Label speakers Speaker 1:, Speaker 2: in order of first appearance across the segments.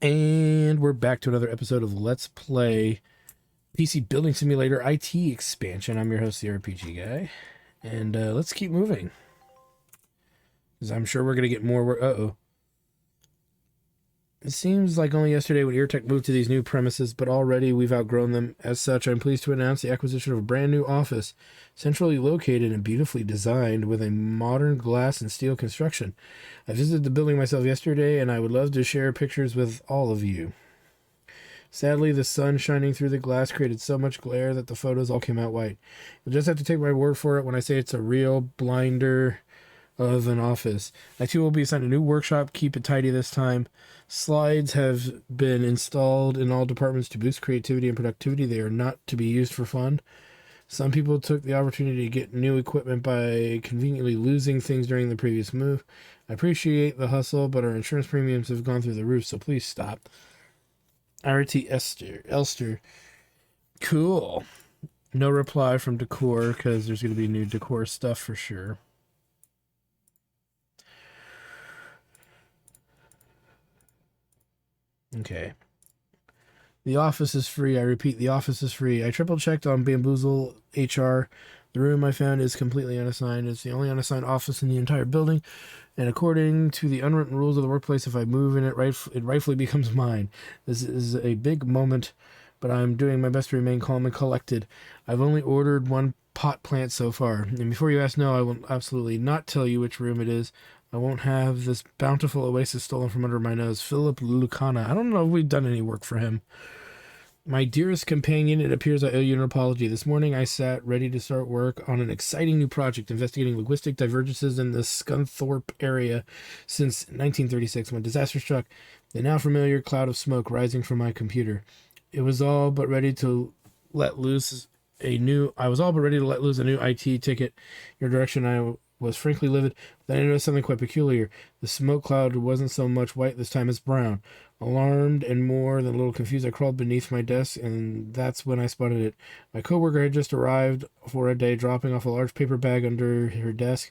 Speaker 1: And we're back to another episode of Let's Play PC Building Simulator IT Expansion. I'm your host, the RPG Guy. And let's keep moving. Because I'm sure we're going to get more work. Uh-oh. It seems like only yesterday when EarTech moved to these new premises, but already we've outgrown them. As such, I'm pleased to announce the acquisition of a brand new office, centrally located and beautifully designed with a modern glass and steel construction. I visited the building myself yesterday, and I would love to share pictures with all of you. Sadly, the sun shining through the glass created so much glare that the photos all came out white. You'll just have to take my word for it when I say it's a real blinder of an office. I too will be assigned a new workshop. Keep it tidy this time. Slides have been installed in all departments to boost creativity and productivity. They are not to be used for fun. Some people took the opportunity to get new equipment by conveniently losing things during the previous move. I appreciate the hustle, but our insurance premiums have gone through the roof, so please stop. RT Elster. Cool. No reply from Decor, because there's going to be new Decor stuff for sure. Okay. The office is free. I repeat, the office is free. I triple checked on Bamboozle HR. The room I found is completely unassigned. It's the only unassigned office in the entire building. And according to the unwritten rules of the workplace, if I move in it, it rightfully becomes mine. This is a big moment, but I'm doing my best to remain calm and collected. I've only ordered one pot plant so far. And before you ask, no, I will absolutely not tell you which room it is. I won't have this bountiful oasis stolen from under my nose. Philip Lucana. I don't know if we've done any work for him. My dearest companion, it appears I owe you an apology. This morning I sat ready to start work on an exciting new project investigating linguistic divergences in the Scunthorpe area since 1936 when disaster struck, the now familiar cloud of smoke rising from my computer. It was all but ready to let loose a new IT ticket. Your direction I was frankly livid. Then I noticed something quite peculiar. The smoke cloud wasn't so much white this time as brown. Alarmed and more than a little confused, I crawled beneath my desk, and that's when I spotted it. My coworker had just arrived for a day, dropping off a large paper bag under her desk,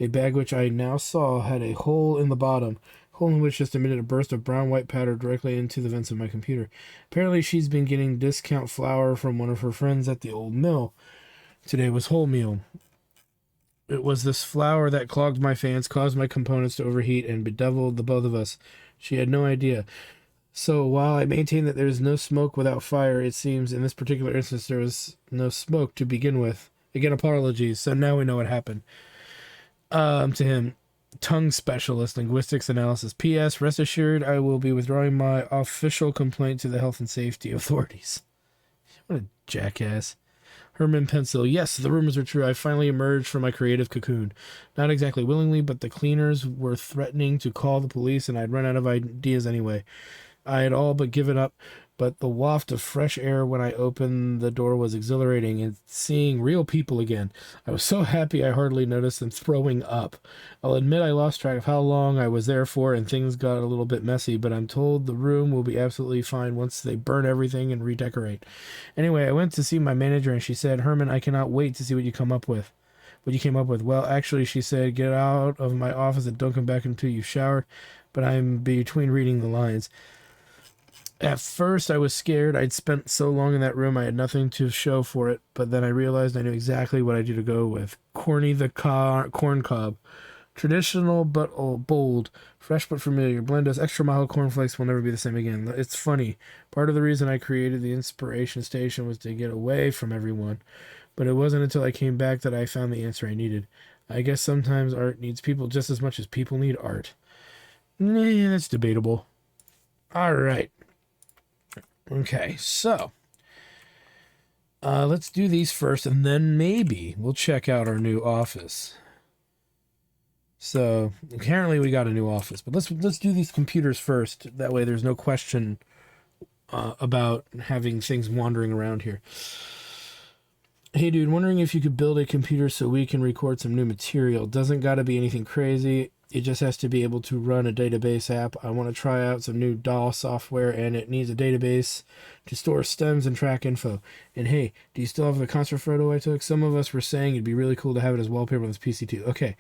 Speaker 1: a bag which I now saw had a hole in the bottom, hole in which just emitted a burst of brown-white powder directly into the vents of my computer. Apparently she's been getting discount flour from one of her friends at the old mill. Today was wholemeal. It was this flour that clogged my fans, caused my components to overheat, and bedeviled the both of us. She had no idea. So while I maintain that there is no smoke without fire, it seems in this particular instance there was no smoke to begin with. Again, apologies. So now we know what happened. To him, tongue specialist, linguistics analysis. P.S. Rest assured, I will be withdrawing my official complaint to the health and safety authorities. What a jackass. Herman Pencil. Yes, the rumors are true. I finally emerged from my creative cocoon. Not exactly willingly, but the cleaners were threatening to call the police, and I'd run out of ideas anyway. I had all but given up, but the waft of fresh air when I opened the door was exhilarating, and seeing real people again. I was so happy I hardly noticed them throwing up. I'll admit I lost track of how long I was there for, and things got a little bit messy, but I'm told the room will be absolutely fine once they burn everything and redecorate. Anyway, I went to see my manager, and she said, Herman, I cannot wait to see what you came up with. Well, actually, she said, get out of my office and don't come back until you've showered, but I'm between reading the lines. At first, I was scared. I'd spent so long in that room, I had nothing to show for it, but then I realized I knew exactly what I do to go with. Corny the corn cob. Traditional but bold. Fresh but familiar. Blend us extra mild cornflakes will never be the same again. It's funny. Part of the reason I created the Inspiration Station was to get away from everyone, but it wasn't until I came back that I found the answer I needed. I guess sometimes art needs people just as much as people need art. Nah, that's debatable. All right. Okay, so let's do these first, and then maybe we'll check out our new office. So apparently we got a new office, but let's do these computers first. That way, there's no question about having things wandering around here. Hey, dude, wondering if you could build a computer so we can record some new material. Doesn't got to be anything crazy. It just has to be able to run a database app. I want to try out some new DAW software, and it needs a database to store stems and track info. And hey, do you still have the concert photo I took? Some of us were saying it'd be really cool to have it as wallpaper on this PC too. Okay,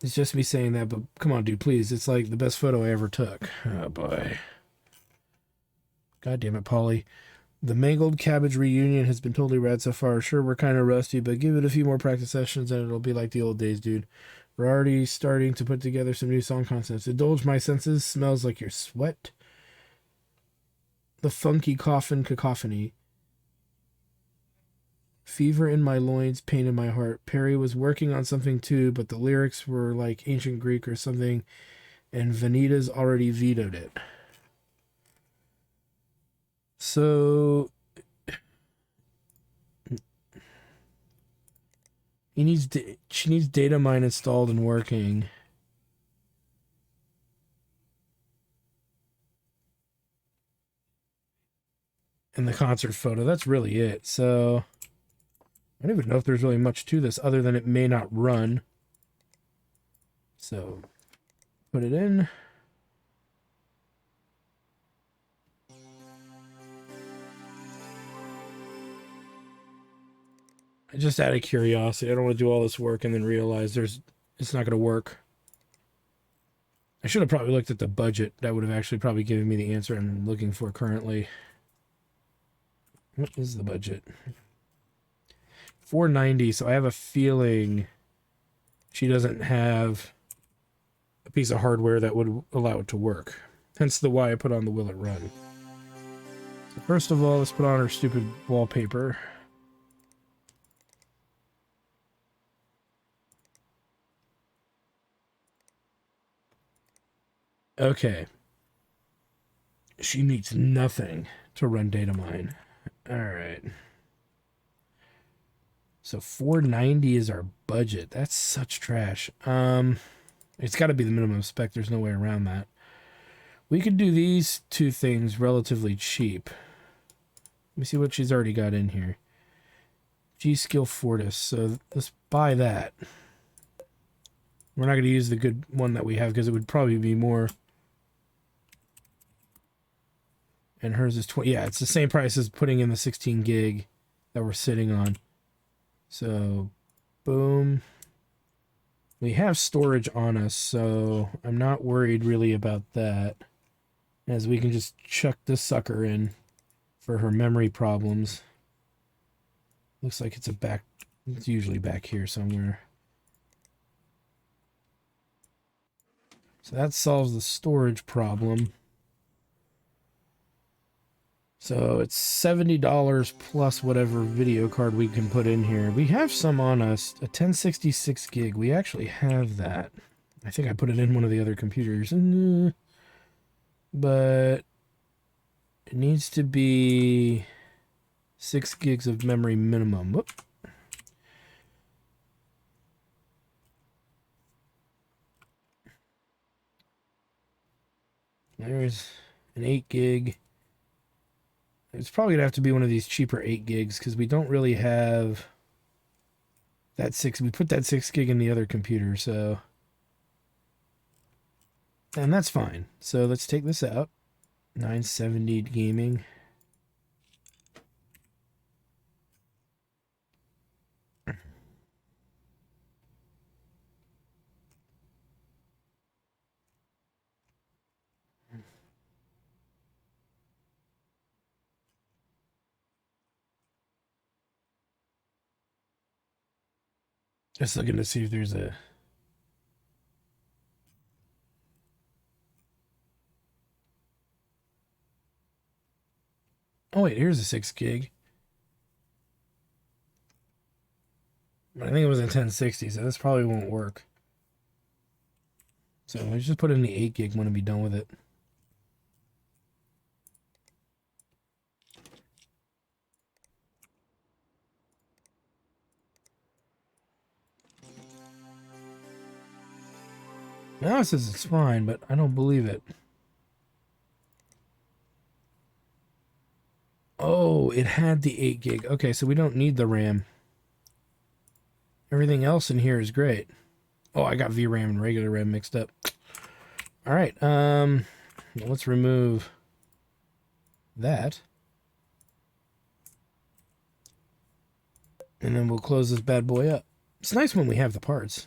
Speaker 1: it's just me saying that, but come on, dude, please. It's like the best photo I ever took. Oh, boy. God damn it, Polly. The Mangled Cabbage reunion has been totally rad so far. Sure, we're kind of rusty, but give it a few more practice sessions and it'll be like the old days, dude. We're already starting to put together some new song concepts. Indulge my senses, smells like your sweat. The funky coffin cacophony. Fever in my loins, pain in my heart. Perry was working on something too, but the lyrics were like ancient Greek or something, and Vanita's already vetoed it. So she needs Datamine installed and working. And the concert photo. That's really it. So I don't even know if there's really much to this other than it may not run. So put it in. Just out of curiosity, I don't want to do all this work and then realize it's not going to work. I should have probably looked at the budget. That would have actually probably given me the answer I'm looking for currently. What is the budget? $490. So I have a feeling she doesn't have a piece of hardware that would allow it to work. Hence the why I put on the Will It Run. So first of all, let's put on our stupid wallpaper. Okay. She needs nothing to run Datamine. Alright. So $490 is our budget. That's such trash. It's got to be the minimum spec. There's no way around that. We could do these two things relatively cheap. Let me see what she's already got in here. G-Skill Fortis. So let's buy that. We're not going to use the good one that we have because it would probably be more. And hers is 20. Yeah, it's the same price as putting in the 16 gig that we're sitting on. So, boom. We have storage on us, so I'm not worried really about that. As we can just chuck this sucker in for her memory problems. Looks like it's usually back here somewhere. So that solves the storage problem. So it's $70 plus whatever video card we can put in here. We have some on us, a 1066 gig. We actually have that. I think I put it in one of the other computers. But it needs to be 6 gigs of memory minimum. Whoop. There's an 8 gig. It's probably going to have to be one of these cheaper 8 gigs because we don't really have that 6. We put that 6 gig in the other computer, so. And that's fine. So let's take this out. 970 gaming. Just looking to see if there's a. Oh wait, here's a 6 gig. But I think it was in 1060, so this probably won't work. So let's just put in the 8 gig when we be done with it. Now it says it's fine, but I don't believe it. Oh, it had the 8 gig. Okay, so we don't need the RAM. Everything else in here is great. Oh, I got VRAM and regular RAM mixed up. All right, let's remove that. And then we'll close this bad boy up. It's nice when we have the parts.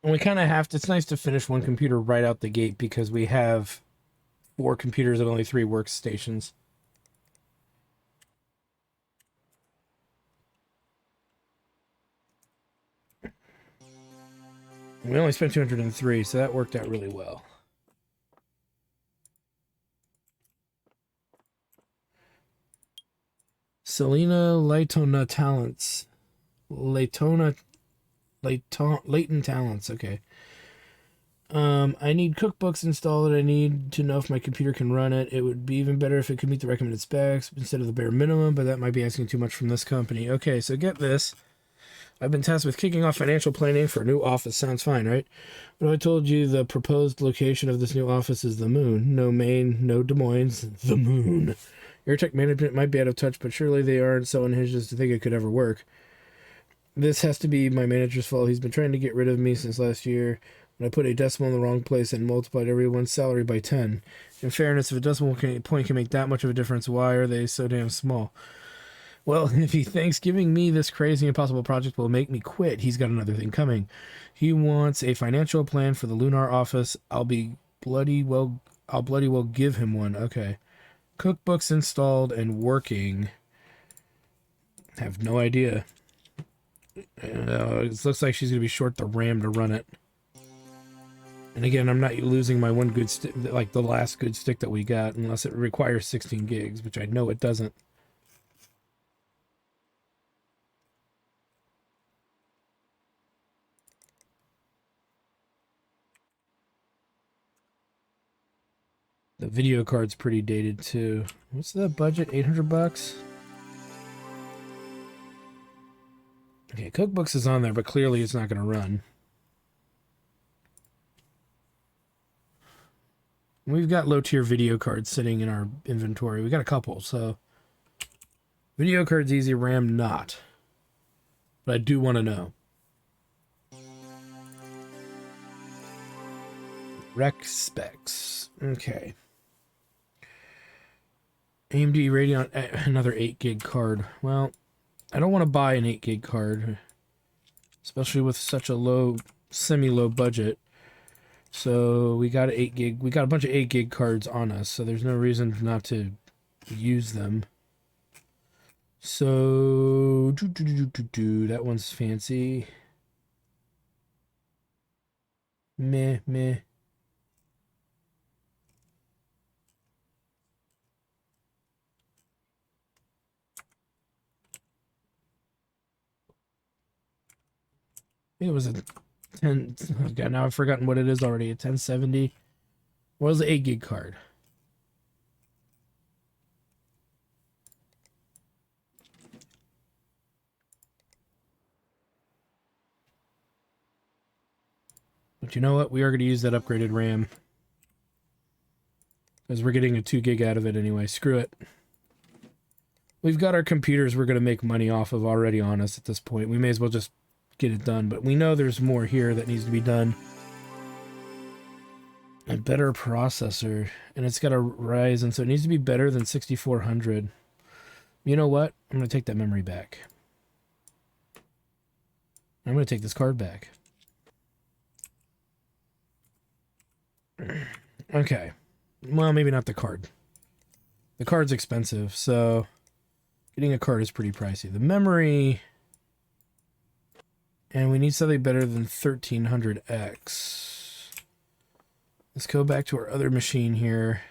Speaker 1: And we kind of have to, it's nice to finish one computer right out the gate because we have 4 computers and only 3 workstations. We only spent 203, so that worked out really well. Selena Laytona Talents. Latent Talents, okay. I need cookbooks installed. I need to know if my computer can run it. It would be even better if it could meet the recommended specs instead of the bare minimum, but that might be asking too much from this company. Okay, so get this. I've been tasked with kicking off financial planning for a new office. Sounds fine, right? But I told you the proposed location of this new office is the moon. No Maine, no Des Moines, the moon. Airtech management might be out of touch, but surely they aren't so unhinged as to think it could ever work. This has to be my manager's fault. He's been trying to get rid of me since last year when I put a decimal in the wrong place and multiplied everyone's salary by 10. In fairness, if a decimal point can make that much of a difference, why are they so damn small? Well, if he thinks giving me this crazy impossible project will make me quit, he's got another thing coming. He wants a financial plan for the Lunar office. I'll bloody well give him one. Okay. Cookbooks installed and working. Have no idea. It looks like she's going to be short the RAM to run it. And again, I'm not losing my one good stick, like the last good stick that we got, unless it requires 16 gigs, which I know it doesn't. The video card's pretty dated too. What's the budget? 800 bucks? Okay, Cookbooks is on there, but clearly it's not going to run. We've got low-tier video cards sitting in our inventory. We got a couple, so... Video card's easy, RAM not. But I do want to know. Rec specs. Okay. AMD Radeon, another 8 gig card. Well, I don't want to buy an 8 gig card, especially with such a low, semi-low budget. So we got 8 gig. We got a bunch of 8 gig cards on us, so there's no reason not to use them. So that one's fancy. Meh. I think it was a 10. Okay, now I've forgotten what it is already. A 1070. What was the 8 gig card? But you know what? We are going to use that upgraded RAM. Because we're getting a 2 gig out of it anyway. Screw it. We've got our computers we're going to make money off of already on us at this point. We may as well just get it done. But we know there's more here that needs to be done. A better processor. And it's got a Ryzen, so it needs to be better than 6400. You know what? I'm going to take that memory back. I'm going to take this card back. Okay. Well, maybe not the card. The card's expensive, so getting a card is pretty pricey. The memory... And we need something better than 1300X. Let's go back to our other machine here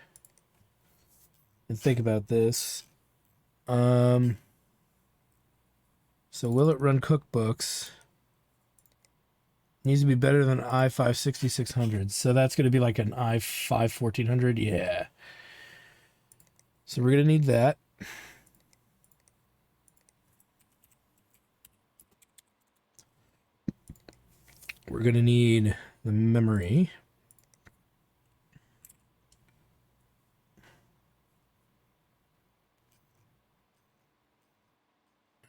Speaker 1: and think about this. So will it run cookbooks? Needs to be better than i5 6600. So that's going to be like an i5 1400. Yeah. So we're going to need that. We're going to need the memory.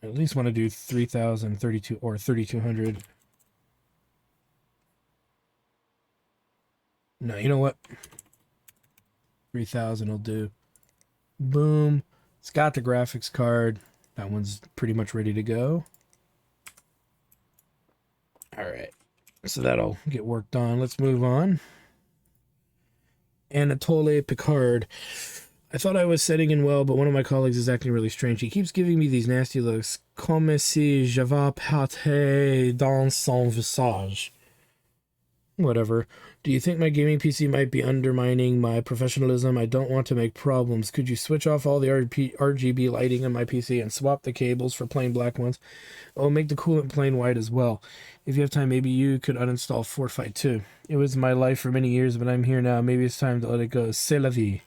Speaker 1: I at least want to do 3032 or 3200. No, you know what? 3000 will do. Boom. It's got the graphics card. That one's pretty much ready to go. All right. So that'll get worked on. Let's move on. Anatole Picard. I thought I was setting in well, but one of my colleagues is acting really strange. He keeps giving me these nasty looks. Comme si j'avais pâté dans son visage. Whatever. Do you think my gaming PC might be undermining my professionalism? I don't want to make problems. Could you switch off all the RGB lighting on my PC and swap the cables for plain black ones? Oh, make the coolant plain white as well. If you have time, maybe you could uninstall Fortnite too. It was my life for many years, but I'm here now. Maybe it's time to let it go. C'est la vie.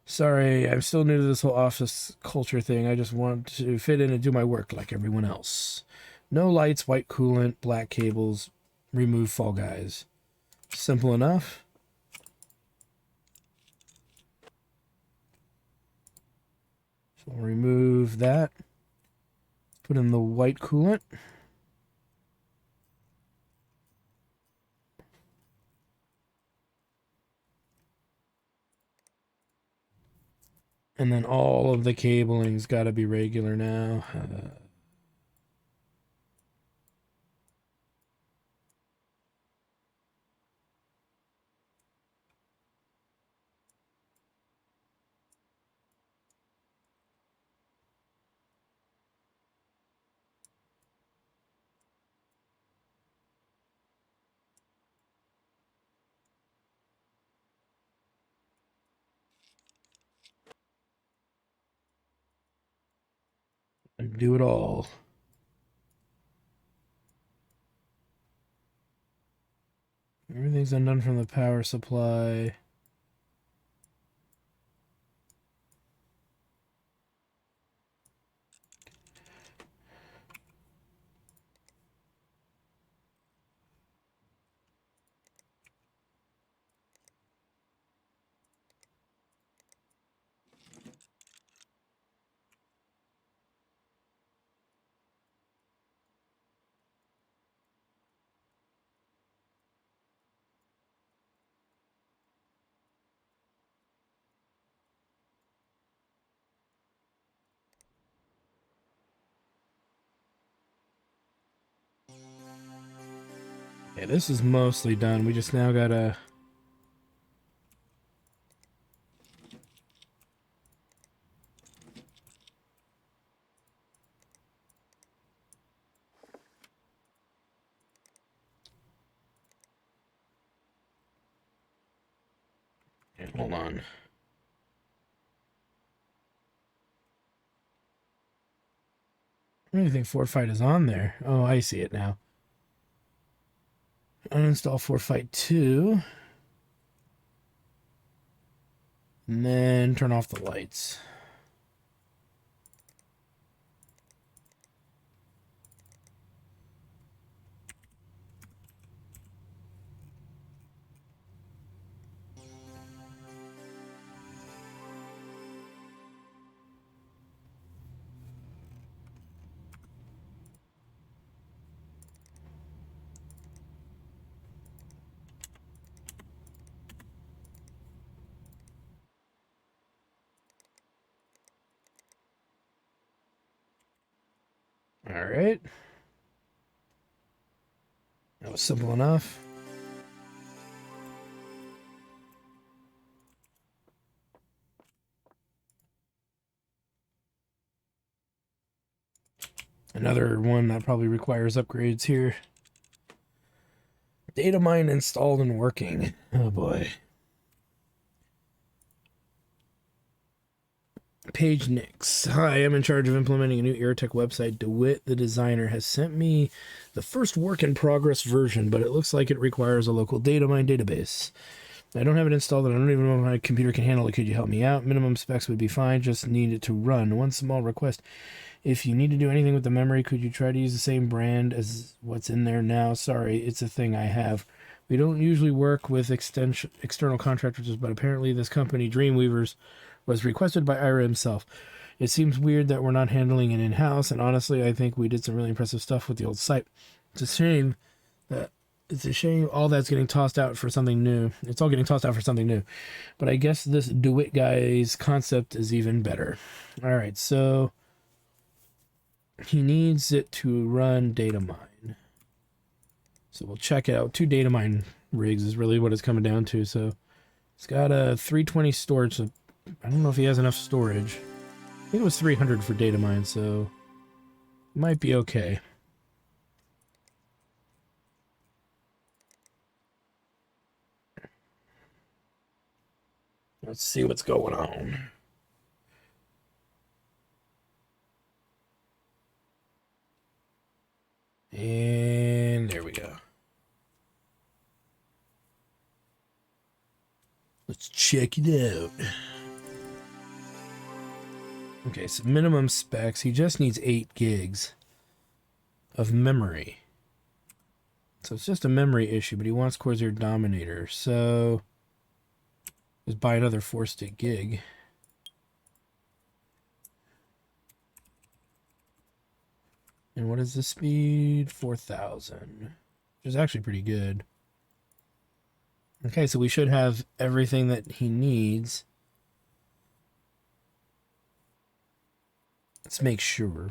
Speaker 1: Sorry, I'm still new to this whole office culture thing. I just want to fit in and do my work like everyone else. No lights, white coolant, black cables, remove Fall Guys. Simple enough. So we'll remove that. Put in the white coolant. And then all of the cabling's got to be regular now. And do it all. Everything's undone from the power supply. Yeah, this is mostly done. We just now gotta... Hold on. I don't even think Fortnite is on there. Oh, I see it now. Uninstall Fortnite 2. And then turn off the lights. All right. That was simple enough. Another one that probably requires upgrades here. Data mine installed and working. Oh boy. Page Nix. Hi, I'm in charge of implementing a new Airtech website. DeWitt, the designer, has sent me the first work-in-progress version, but it looks like it requires a local data mine database. I don't have it installed, and I don't even know if my computer can handle it. Could you help me out? Minimum specs would be fine, just need it to run. One small request. If you need to do anything with the memory, could you try to use the same brand as what's in there now? Sorry, it's a thing I have. We don't usually work with external contractors, but apparently this company, Dreamweavers, was requested by Ira himself. It seems weird that we're not handling it in-house, and honestly, I think we did some really impressive stuff with the old site. It's a shame all that's getting tossed out for something new. It's all getting tossed out for something new. But I guess this DeWitt guy's concept is even better. All right, so he needs it to run data mine. So we'll check it out. 2 data mine rigs is really what it's coming down to. So it's got a 320 storage. So I don't know if he has enough storage. I think it was 300 for data mine, so it might be okay. Let's see what's going on. And there we go. Let's check it out. Okay, so minimum specs. He just needs 8 gigs of memory. So it's just a memory issue, but he wants Corsair Dominator. So just buy another 4-stick gig. And what is the speed? 4,000. Which is actually pretty good. Okay, so we should have everything that he needs. Let's make sure.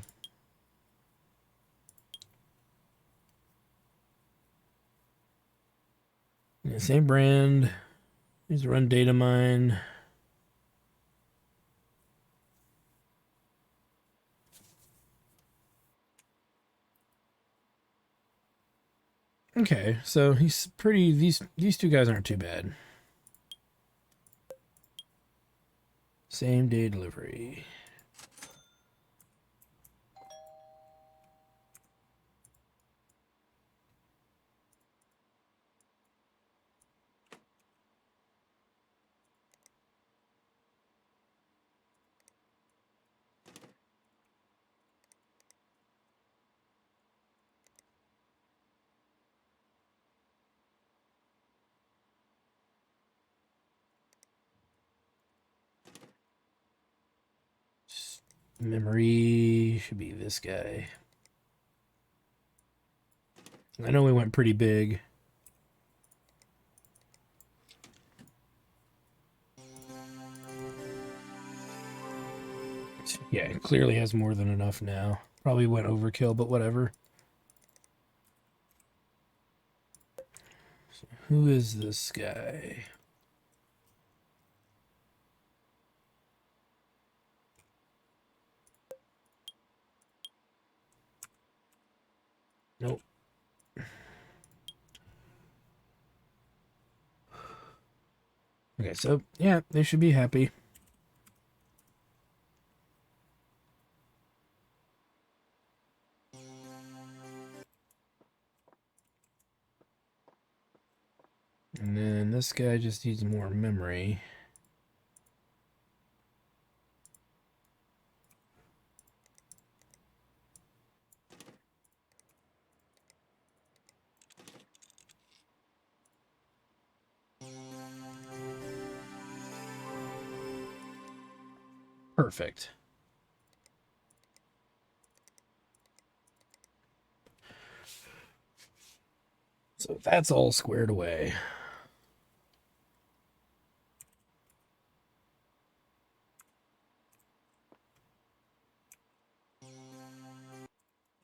Speaker 1: Yeah, same brand. Needs to run data mine. Okay, so he's pretty. These 2 guys aren't too bad. Same day delivery. Memory should be this guy. I know we went pretty big. Yeah, it clearly has more than enough now. Probably went overkill, but whatever. So who is this guy? Nope. Okay, so yeah, they should be happy. And then this guy just needs more memory. Perfect. So that's all squared away.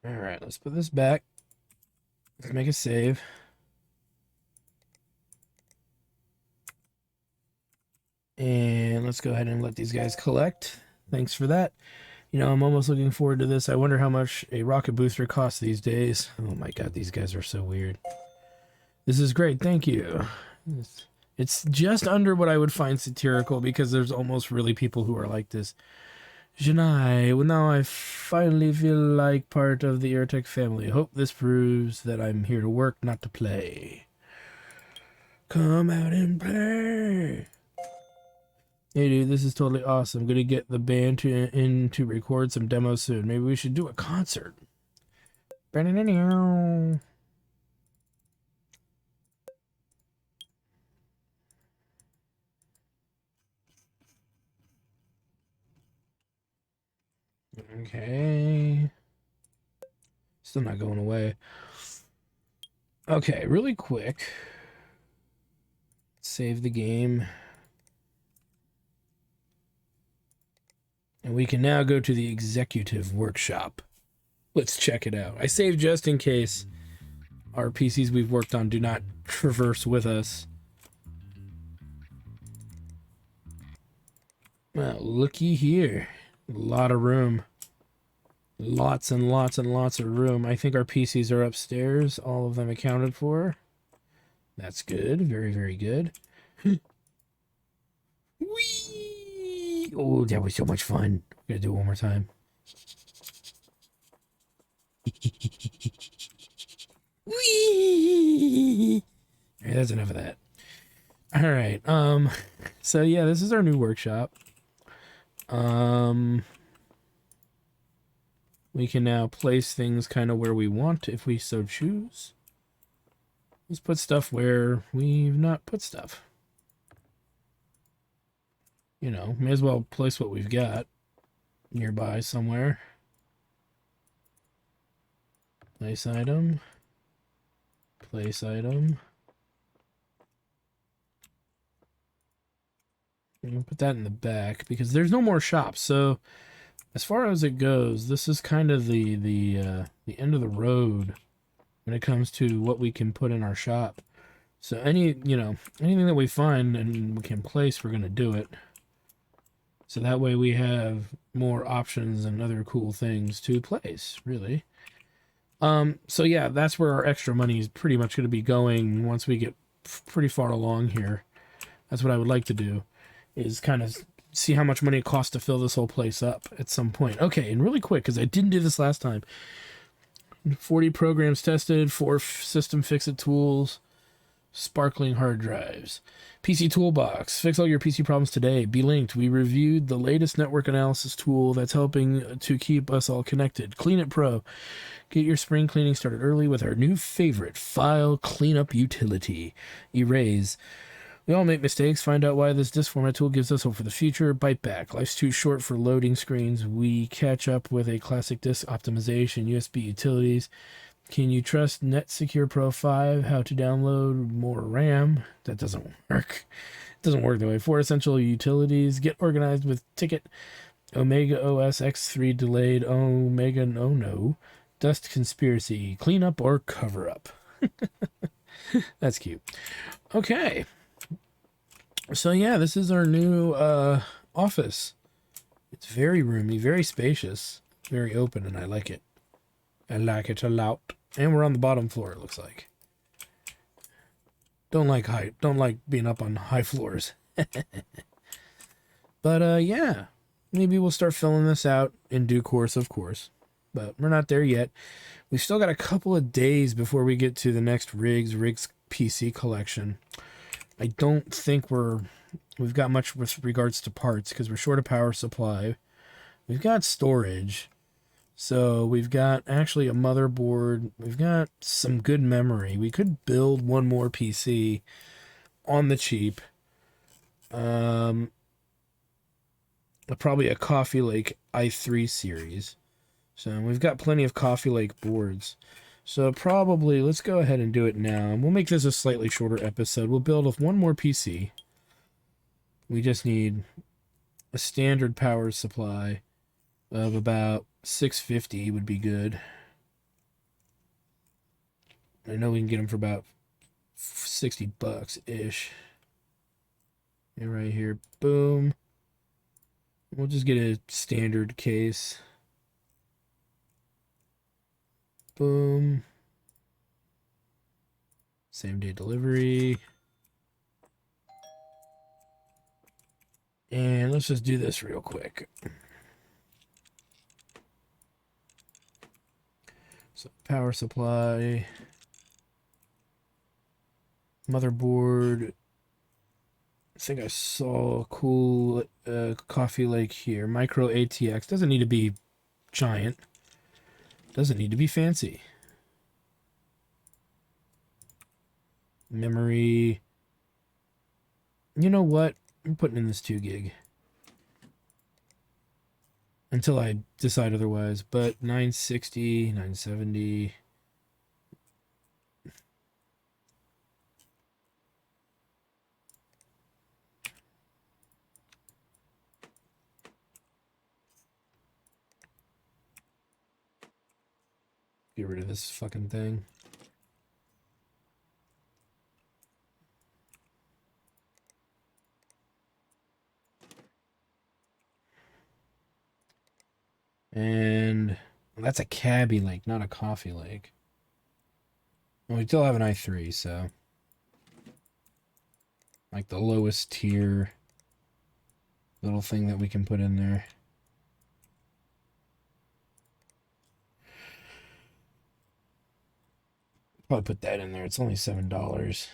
Speaker 1: All right, let's put this back. Let's make a save. And let's go ahead and let these guys collect. Thanks for that. You know, I'm almost looking forward to this. I wonder how much a rocket booster costs these days. Oh my god, these guys are so weird. This is great, thank you. It's just under what I would find satirical because there's almost really people who are like this. Janai, well now I finally feel like part of the Airtech family. Hope this proves that I'm here to work, not to play. Come out and play. Hey dude, this is totally awesome. I'm gonna get the band in to record some demos soon. Maybe we should do a concert. Okay. Still not going away. Okay, really quick. Save the game. And we can now go to the executive workshop. Let's check it out. I saved just in case our PCs we've worked on do not traverse with us. Well, looky here. A lot of room. Lots and lots and lots of room. I think our PCs are upstairs. All of them accounted for. That's good. Very, very good. Whee! Oh, that was so much fun. We're gonna do it one more time. Whee! Alright, that's enough of that. Alright, so yeah, this is our new workshop. We can now place things kind of where we want if we so choose. Let's put stuff where we've not put stuff. You know, may as well place what we've got nearby somewhere. Place item. Place item. I'm gonna put that in the back because there's no more shops. So as far as it goes, this is kind of the end of the road when it comes to what we can put in our shop. So anything that we find and we can place, we're gonna do it. So that way we have more options and other cool things to place, really. So yeah, that's where our extra money is pretty much going to be going once we get pretty far along here. That's what I would like to do, is kind of see how much money it costs to fill this whole place up at some point. Okay, and really quick, because I didn't do this last time. 40 programs tested, 4 system fix-it tools, sparkling hard drives. PC Toolbox. Fix all your PC problems today. Be linked. We reviewed the latest network analysis tool that's helping to keep us all connected. Clean It Pro. Get your spring cleaning started early with our new favorite file cleanup utility, Erase. We all make mistakes. Find out why this disk format tool gives us hope for the future. Bite back. Life's too short for loading screens. We catch up with a classic disk optimization, USB utilities. Can you trust NetSecure Pro 5? How to download more RAM? That doesn't work. It doesn't work that way. 4 essential utilities. Get organized with Ticket. Omega OS X3 delayed. Omega oh no. Dust conspiracy. Clean up or cover up. That's cute. Okay. So yeah, this is our new office. It's very roomy, very spacious, very open, and I like it. I like it a lot. And we're on the bottom floor, it looks like. Don't like being up on high floors. But yeah, maybe we'll start filling this out in due course, of course. But we're not there yet. We've still got a couple of days before we get to the next Rigs PC collection. I don't think we've got much with regards to parts because we're short of power supply. We've got storage. So we've got actually a motherboard. We've got some good memory. We could build one more PC on the cheap. Probably a Coffee Lake i3 series. So we've got plenty of Coffee Lake boards. So probably let's go ahead and do it now. And we'll make this a slightly shorter episode. We'll build one more PC. We just need a standard power supply of about 650 would be good. I know we can get them for about $60-ish. And right here, boom. We'll just get a standard case. Boom. Same day delivery. And let's just do this real quick. So power supply, motherboard. I think I saw a cool Coffee Lake here. Micro ATX. Doesn't need to be giant. Doesn't need to be fancy. Memory. You know what? I'm putting in this 2 gig. Until I decide otherwise. But 960, 970. Get rid of this fucking thing. And that's a Cabby Lake, not a Coffee Lake. Well, we still have an i3, so like the lowest tier little thing that we can put in there. Probably put that in there. It's only $7.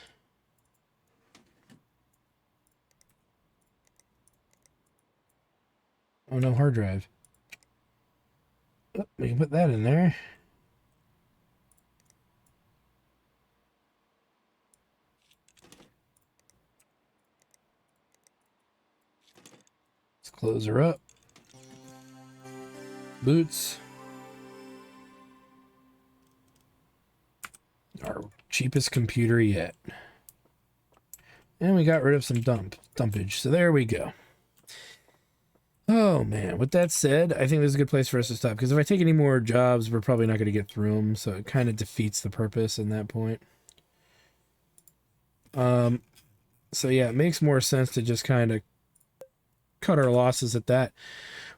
Speaker 1: Oh, no hard drive. Oh, we can put that in there. Let's close her up. Boots. Our cheapest computer yet. And we got rid of some dumpage. So there we go. Oh, man. With that said, I think this is a good place for us to stop. Because if I take any more jobs, we're probably not going to get through them. So it kind of defeats the purpose in that point. So yeah, it makes more sense to just kind of cut our losses at that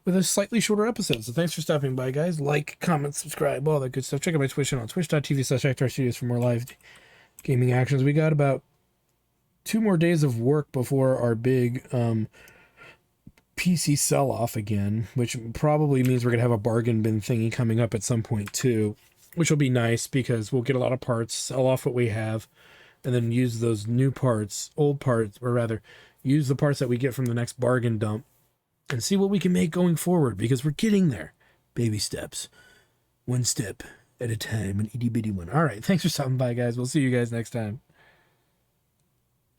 Speaker 1: with a slightly shorter episode. So thanks for stopping by, guys. Like, comment, subscribe, all that good stuff. Check out my Twitch channel, twitch.tv/ActarStudios for more live gaming actions. We got about 2 more days of work before our big PC sell-off again, which probably means we're going to have a bargain bin thingy coming up at some point too, which will be nice because we'll get a lot of parts, sell off what we have, and then use those new parts, old parts, or rather, use the parts that we get from the next bargain dump and see what we can make going forward, because we're getting there. Baby steps. One step at a time, an itty bitty one. All right, thanks for stopping by, guys. We'll see you guys next time.